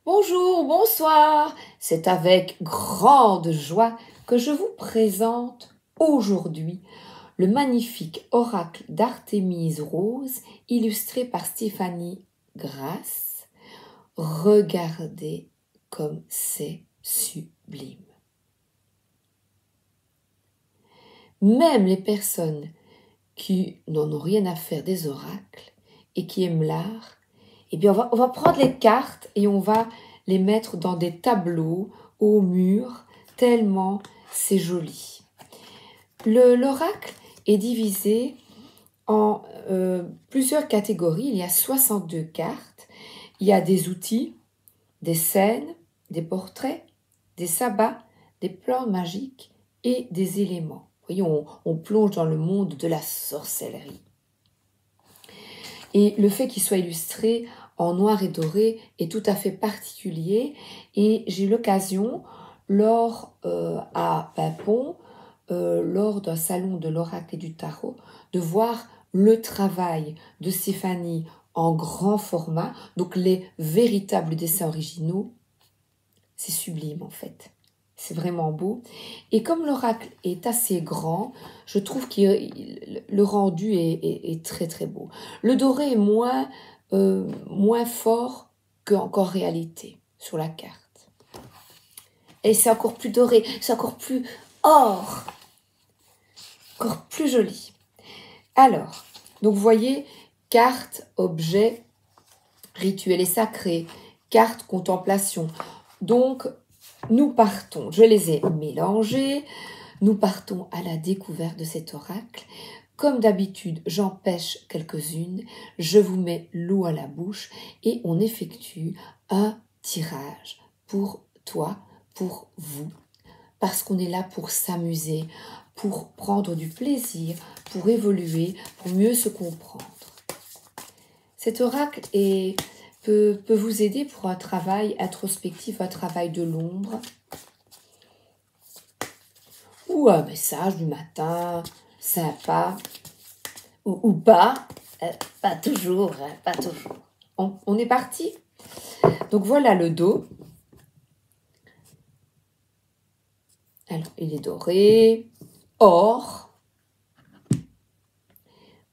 Bonjour, bonsoir, c'est avec grande joie que je vous présente aujourd'hui le magnifique oracle d'Artémise Rose illustré par Stéphanie Grass. Regardez comme c'est sublime. Même les personnes qui n'en ont rien à faire des oracles et qui aiment l'art, eh bien on va prendre les cartes et on va les mettre dans des tableaux au mur, tellement c'est joli. L'oracle est divisé en plusieurs catégories. Il y a 62 cartes. Il y a des outils, des scènes, des portraits, des sabbats, des plans magiques et des éléments. Vous voyez, on plonge dans le monde de la sorcellerie. Et le fait qu'il soit illustré en noir et doré est tout à fait particulier. Et j'ai eu l'occasion, à Paimpont, lors d'un salon de l'oracle et du tarot, de voir le travail de Stéphanie en grand format, donc les véritables dessins originaux. C'est sublime en fait. C'est vraiment beau. Et comme l'oracle est assez grand, je trouve que le rendu est très très beau. Le doré est moins fort qu'en réalité sur la carte. Et c'est encore plus doré, c'est encore plus or, encore plus joli. Alors, donc vous voyez, carte, objet, rituel et sacré, carte, contemplation. Donc, nous partons, je les ai mélangés, nous partons à la découverte de cet oracle. Comme d'habitude, j'en pêche quelques-unes, je vous mets l'eau à la bouche et on effectue un tirage pour toi, pour vous, parce qu'on est là pour s'amuser, pour prendre du plaisir, pour évoluer, pour mieux se comprendre. Cet oracle peut vous aider pour un travail introspectif, un travail de l'ombre, ou un message du matin, sympa, ou pas, pas toujours, pas toujours. On est parti? Donc voilà le dos. Alors, il est doré, or.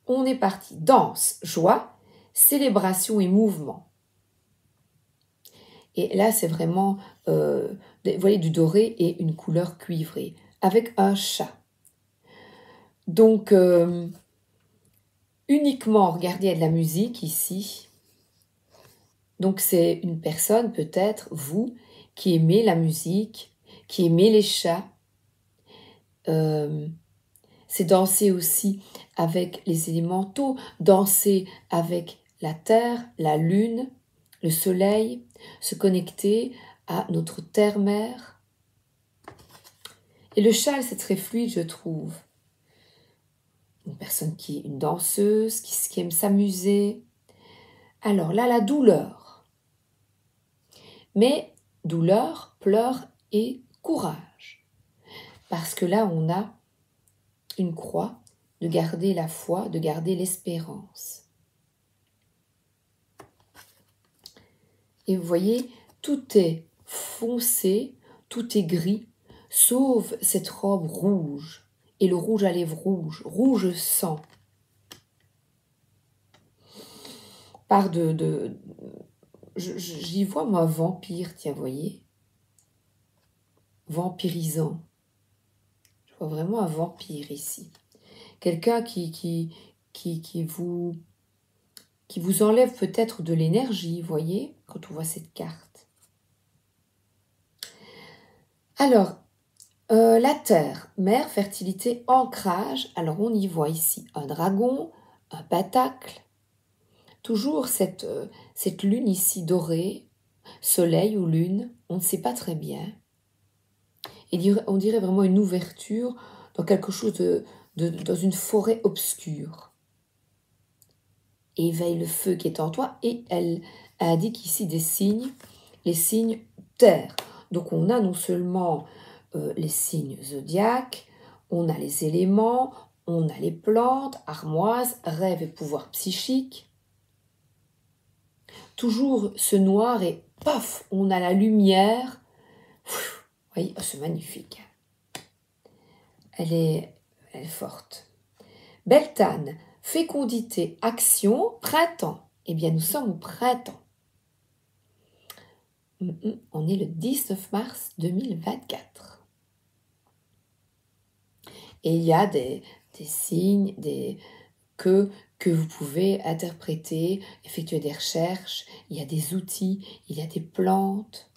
On est parti. Danse, joie, célébration et mouvement. Et là, c'est vraiment, vous voyez, du doré et une couleur cuivrée, avec un chat. Donc, uniquement, regardez, il y a de la musique ici. Donc, c'est une personne, peut-être, vous, qui aimez la musique, qui aimez les chats. C'est danser aussi avec les élémentaux, danser avec la terre, la lune, le soleil, se connecter à notre terre-mère. Et le châle, c'est très fluide, je trouve. Une personne qui est une danseuse, qui aime s'amuser. Alors là, la douleur. Mais douleur, pleurs et courage. Parce que là, on a une croix, de garder la foi, de garder l'espérance. Et vous voyez, tout est foncé, tout est gris, sauf cette robe rouge, et le rouge à lèvres rouge, rouge sang. J'y vois, moi, vampire, tiens, voyez, vampirisant. Je vois vraiment un vampire ici. Quelqu'un qui vous enlève peut-être de l'énergie, voyez, quand on voit cette carte. Alors, la terre, mer, fertilité, ancrage. Alors, on y voit ici un dragon, un pentacle. Toujours cette lune ici dorée, soleil ou lune, on ne sait pas très bien. Et on dirait vraiment une ouverture dans quelque chose dans une forêt obscure. Éveille le feu qui est en toi, et elle indique ici des signes, les signes terre. Donc on a non seulement les signes zodiaques, on a les éléments, on a les plantes, armoises, rêves et pouvoirs psychiques. Toujours ce noir est paf, on a la lumière. Vous voyez, oh, c'est magnifique. Elle est forte. Beltane, fécondité, action, printemps. Eh bien, nous sommes au printemps. On est le 19 mars 2024. Et il y a des signes que vous pouvez interpréter, effectuer des recherches. Il y a des outils, il y a des plantes.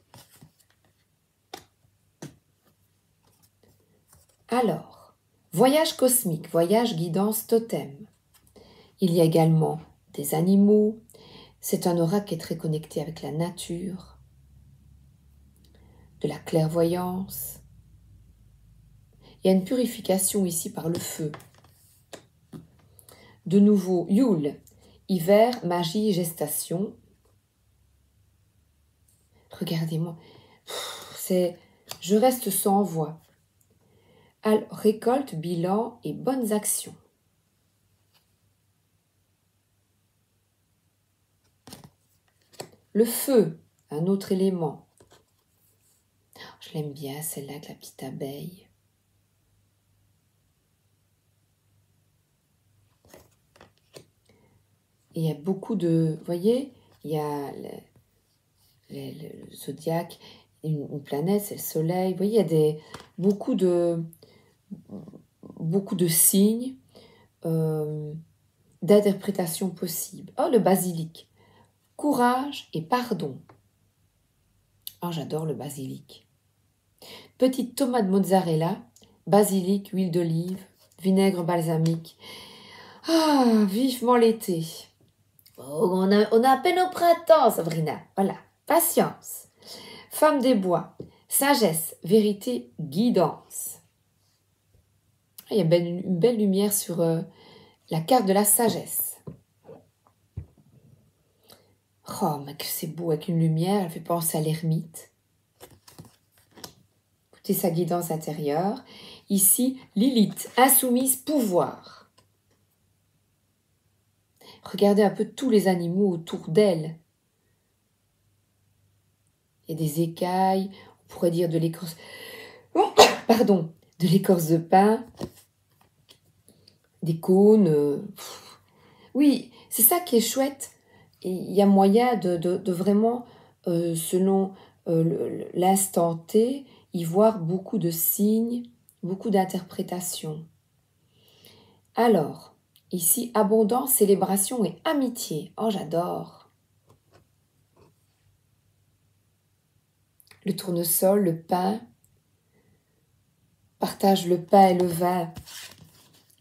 Alors, voyage cosmique, voyage guidance totem. Il y a également des animaux. C'est un oracle qui est très connecté avec la nature, de la clairvoyance. Il y a une purification ici par le feu. De nouveau, Yule, hiver, magie, gestation. Regardez-moi, je reste sans voix. Alors, récolte, bilan et bonnes actions. Le feu, un autre élément. Je l'aime bien, celle-là avec la petite abeille. Et il y a beaucoup de... Vous voyez, il y a le zodiaque, une planète, c'est le soleil. Vous voyez, il y a beaucoup de signes d'interprétation possible. Oh, le basilic. Courage et pardon. Oh, j'adore le basilic. Petite tomate mozzarella, basilic, huile d'olive, vinaigre balsamique. Ah, vivement l'été. Oh, on a à peine au printemps, Sabrina. Voilà, patience. Femme des bois, sagesse, vérité, guidance. Il y a une belle lumière sur la carte de la sagesse. Oh, mais que c'est beau avec une lumière, elle fait penser à l'ermite. Écoutez sa guidance intérieure. Ici, Lilith, insoumise, pouvoir. Regardez un peu tous les animaux autour d'elle. Il y a des écailles, on pourrait dire de l'écorce... Pardon, de l'écorce de pin, des cônes. Oui, c'est ça qui est chouette. Et il y a moyen de vraiment, selon l'instant T, y voir beaucoup de signes, beaucoup d'interprétations. Alors, ici, abondance, célébration et amitié. Oh, j'adore. Le tournesol, le pain. Partage le pain et le vin.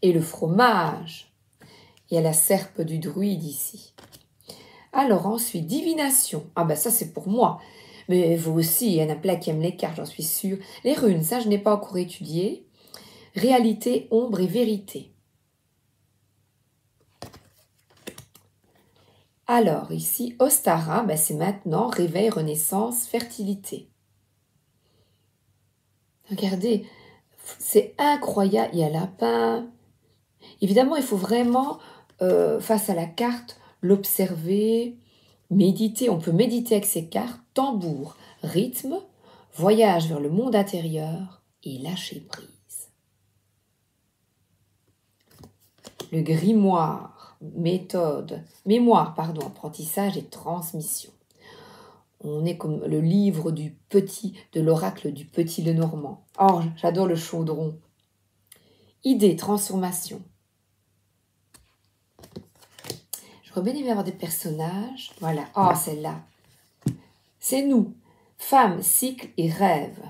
Et le fromage. Il y a la serpe du druide ici. Alors ensuite, divination. Ah ben ça c'est pour moi. Mais vous aussi, il y en a plein qui aiment les cartes, j'en suis sûre. Les runes, ça je n'ai pas encore étudié. Réalité, ombre et vérité. Alors ici, Ostara, ben c'est maintenant réveil, renaissance, fertilité. Regardez, c'est incroyable. Il y a lapin. Évidemment, il faut vraiment, face à la carte, l'observer, méditer. On peut méditer avec ces cartes. Tambour, rythme, voyage vers le monde intérieur et lâcher prise. Le grimoire, mémoire, apprentissage et transmission. On est comme le livre de l'oracle du petit Lenormand. Oh, j'adore le chaudron. Idée, transformation. Je remets bien avoir des personnages. Voilà. Oh, celle-là. C'est nous. Femme, cycle et rêve.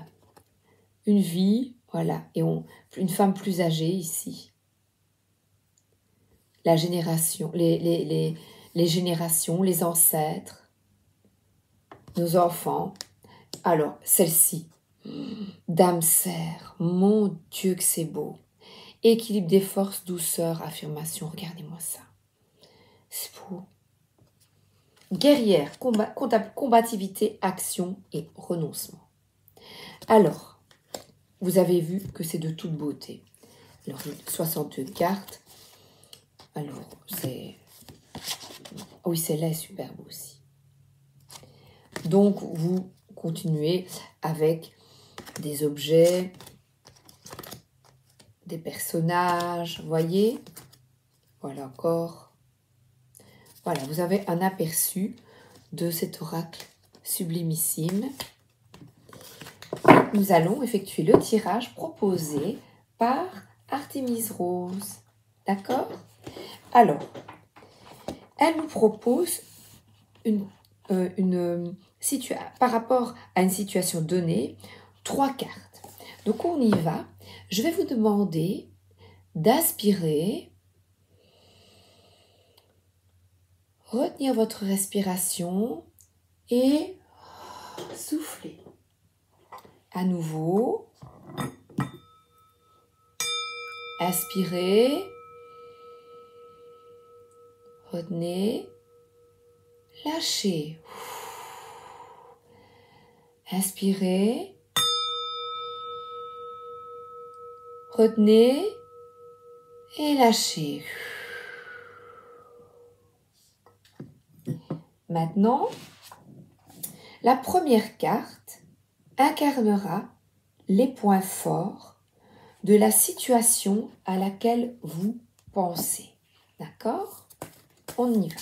Une vie, voilà. Et une femme plus âgée ici. La génération, les générations, les ancêtres, nos enfants. Alors, celle-ci. Dame serre. Mon Dieu que c'est beau. Équilibre des forces, douceur, affirmation. Regardez-moi ça. C'est beau. Guerrière, combativité, action et renoncement. Alors, vous avez vu que c'est de toute beauté. Alors, 62 cartes. Alors, c'est... Oui, celle-là est superbe aussi. Donc, vous continuez avec des objets, des personnages, voyez? Voilà encore. Voilà, vous avez un aperçu de cet oracle sublimissime. Nous allons effectuer le tirage proposé par Artemise Rose. D'accord? Alors, elle nous propose par rapport à une situation donnée, 3 cartes. Donc, on y va. Je vais vous demander d'aspirer, retenir votre respiration et souffler. À nouveau, inspirez, retenez, lâchez. Inspirez, retenez et lâchez. Maintenant, la première carte incarnera les points forts de la situation à laquelle vous pensez. D'accord? On y va.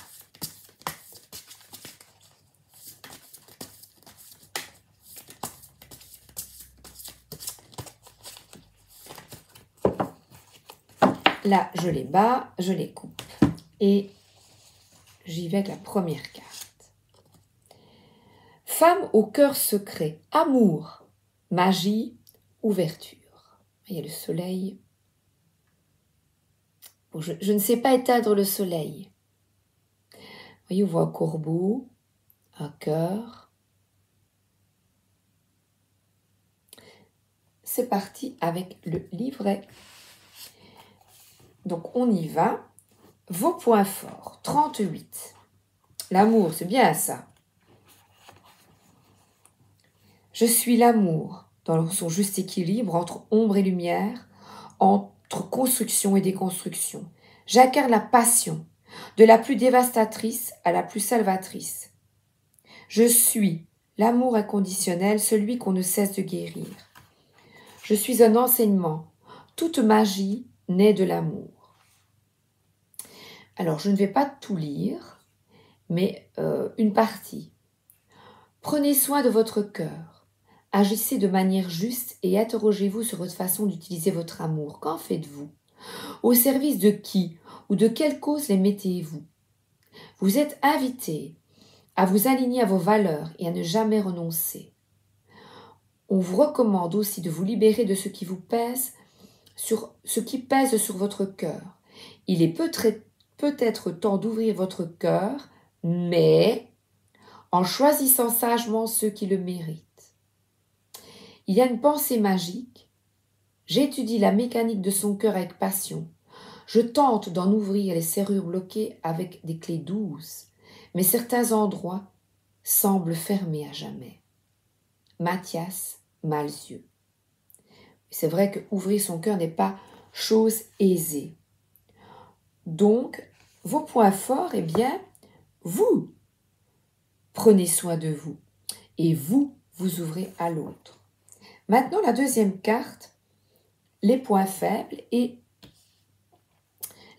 Là, je les bats, je les coupe. Et j'y vais avec la première carte. Femme au cœur secret, amour, magie, ouverture. Il y a le soleil. Bon, je ne sais pas éteindre le soleil. Vous voyez, on voit un corbeau, un cœur. C'est parti avec le livret. Donc, on y va. Vos points forts, 38. L'amour, c'est bien ça. Je suis l'amour dans son juste équilibre entre ombre et lumière, entre construction et déconstruction. J'incarne la passion, de la plus dévastatrice à la plus salvatrice. Je suis l'amour inconditionnel, celui qu'on ne cesse de guérir. Je suis un enseignement. Toute magie naît de l'amour. Alors, je ne vais pas tout lire, mais une partie. Prenez soin de votre cœur. Agissez de manière juste et interrogez-vous sur votre façon d'utiliser votre amour. Qu'en faites-vous? Au service de qui ou de quelle cause les mettez-vous? Vous êtes invité à vous aligner à vos valeurs et à ne jamais renoncer. On vous recommande aussi de vous libérer de ce qui vous pèse, ce qui pèse sur votre cœur. Il est peut-être temps d'ouvrir votre cœur, mais en choisissant sagement ceux qui le méritent. Il y a une pensée magique. J'étudie la mécanique de son cœur avec passion. Je tente d'en ouvrir les serrures bloquées avec des clés douces, mais certains endroits semblent fermés à jamais. Mathias Malzieu. C'est vrai que ouvrir son cœur n'est pas chose aisée. Donc, vos points forts, eh bien, vous prenez soin de vous et vous ouvrez à l'autre. Maintenant, la deuxième carte, les points faibles, et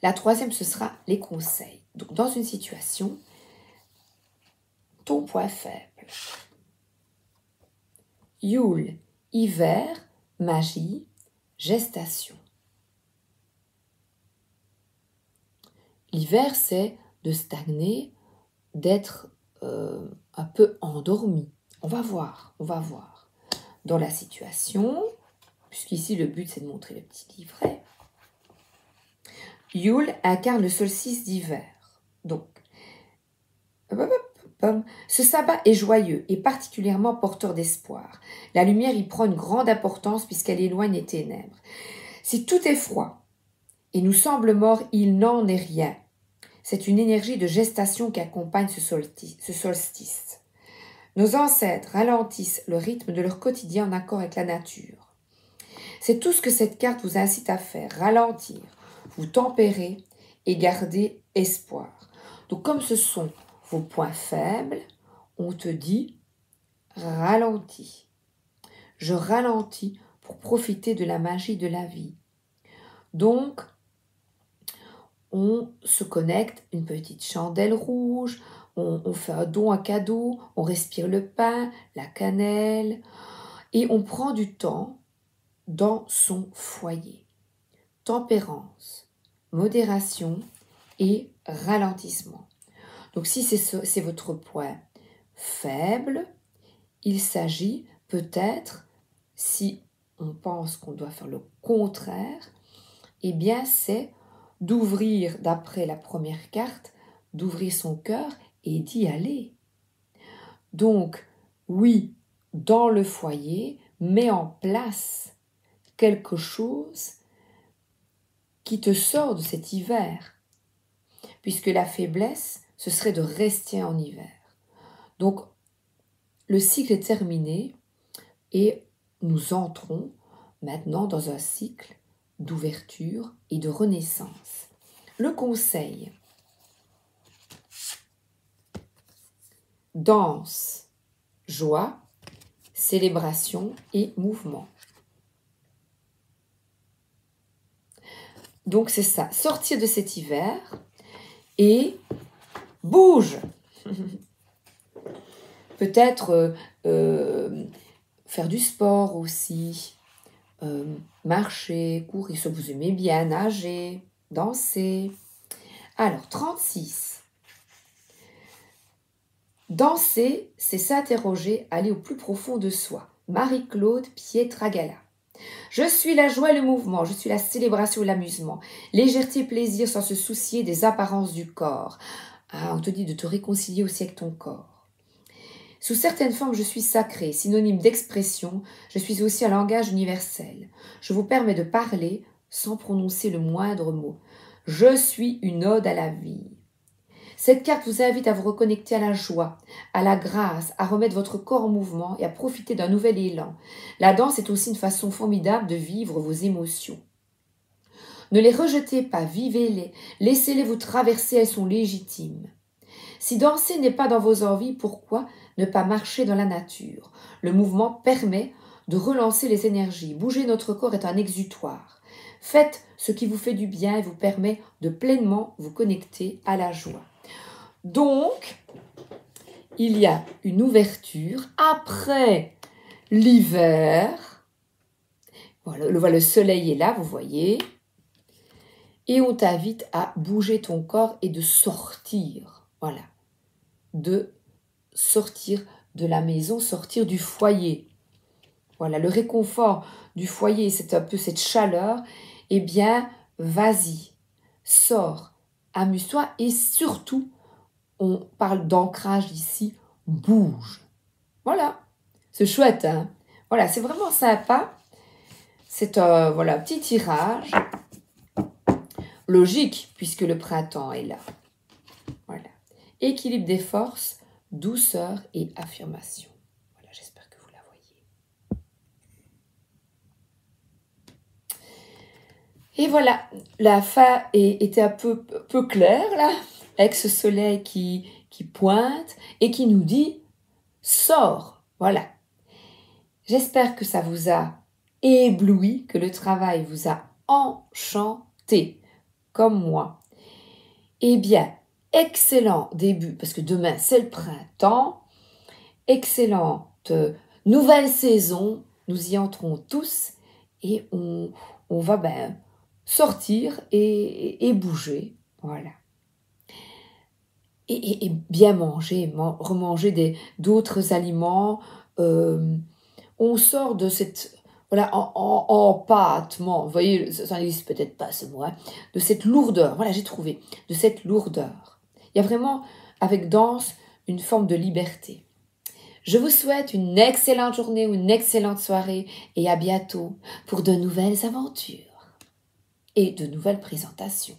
la troisième, ce sera les conseils. Donc, dans une situation, ton point faible. Yule, hiver, magie, gestation. L'hiver, c'est de stagner, d'être un peu endormi. On va voir. Dans la situation, puisqu'ici le but c'est de montrer le petit livret, Yule incarne le solstice d'hiver. Donc, ce sabbat est joyeux et particulièrement porteur d'espoir. La lumière y prend une grande importance puisqu'elle éloigne les ténèbres. Si tout est froid et nous semble mort, il n'en est rien. C'est une énergie de gestation qui accompagne ce solstice. Nos ancêtres ralentissent le rythme de leur quotidien en accord avec la nature. C'est tout ce que cette carte vous incite à faire, ralentir, vous tempérer et garder espoir. Donc comme ce sont vos points faibles, on te dit ralentis. Je ralentis pour profiter de la magie de la vie. Donc, on se connecte, une petite chandelle rouge, on fait un don, un cadeau, on respire le pain, la cannelle, et on prend du temps dans son foyer. Tempérance, modération et ralentissement. Donc si c'est votre point faible, il s'agit peut-être, si on pense qu'on doit faire le contraire, eh bien c'est d'ouvrir, d'après la première carte, d'ouvrir son cœur et d'y aller. Donc, oui, dans le foyer, mets en place quelque chose qui te sort de cet hiver, puisque la faiblesse, ce serait de rester en hiver. Donc, le cycle est terminé et nous entrons maintenant dans un cycle d'ouverture et de renaissance. Le conseil: danse, joie, célébration et mouvement. Donc c'est ça, sortir de cet hiver et bouge. Peut-être faire du sport aussi, marcher, courir, si vous aimez bien, nager, danser. Alors, 36. Danser, c'est s'interroger, aller au plus profond de soi. Marie-Claude Pietragala. Je suis la joie et le mouvement, je suis la célébration et l'amusement. Légèreté et plaisir sans se soucier des apparences du corps. Ah, on te dit de te réconcilier aussi avec ton corps. Sous certaines formes, je suis sacrée, synonyme d'expression, je suis aussi un langage universel. Je vous permets de parler sans prononcer le moindre mot. Je suis une ode à la vie. Cette carte vous invite à vous reconnecter à la joie, à la grâce, à remettre votre corps en mouvement et à profiter d'un nouvel élan. La danse est aussi une façon formidable de vivre vos émotions. Ne les rejetez pas, vivez-les, laissez-les vous traverser, elles sont légitimes. Si danser n'est pas dans vos envies, pourquoi ne pas marcher dans la nature? Le mouvement permet de relancer les énergies. Bouger notre corps est un exutoire. Faites ce qui vous fait du bien et vous permet de pleinement vous connecter à la joie. Donc, il y a une ouverture après l'hiver. Voilà, le soleil est là, vous voyez. Et on t'invite à bouger ton corps et de sortir. Voilà. De sortir de la maison, sortir du foyer. Voilà, le réconfort du foyer, c'est un peu cette chaleur. Eh bien, vas-y, sors, amuse-toi et surtout, on parle d'ancrage ici, bouge. Voilà, c'est chouette, hein? Voilà, c'est vraiment sympa. C'est un petit tirage. Logique, puisque le printemps est là. Voilà. Équilibre des forces, douceur et affirmation. Voilà, j'espère que vous la voyez. Et voilà, la fin était un peu claire, là, avec ce soleil qui pointe et qui nous dit « Sors !» Voilà. J'espère que ça vous a ébloui, que le travail vous a enchanté, comme moi. Eh bien, excellent début, parce que demain c'est le printemps, excellente nouvelle saison, nous y entrons tous et on va sortir et bouger, voilà. Et bien manger, remanger d'autres aliments, on sort de cette... Voilà, empâtement, vous voyez, ça n'existe peut-être pas ce mot, hein, de cette lourdeur, voilà, j'ai trouvé, de cette lourdeur. Il y a vraiment, avec danse, une forme de liberté. Je vous souhaite une excellente journée ou une excellente soirée et à bientôt pour de nouvelles aventures et de nouvelles présentations.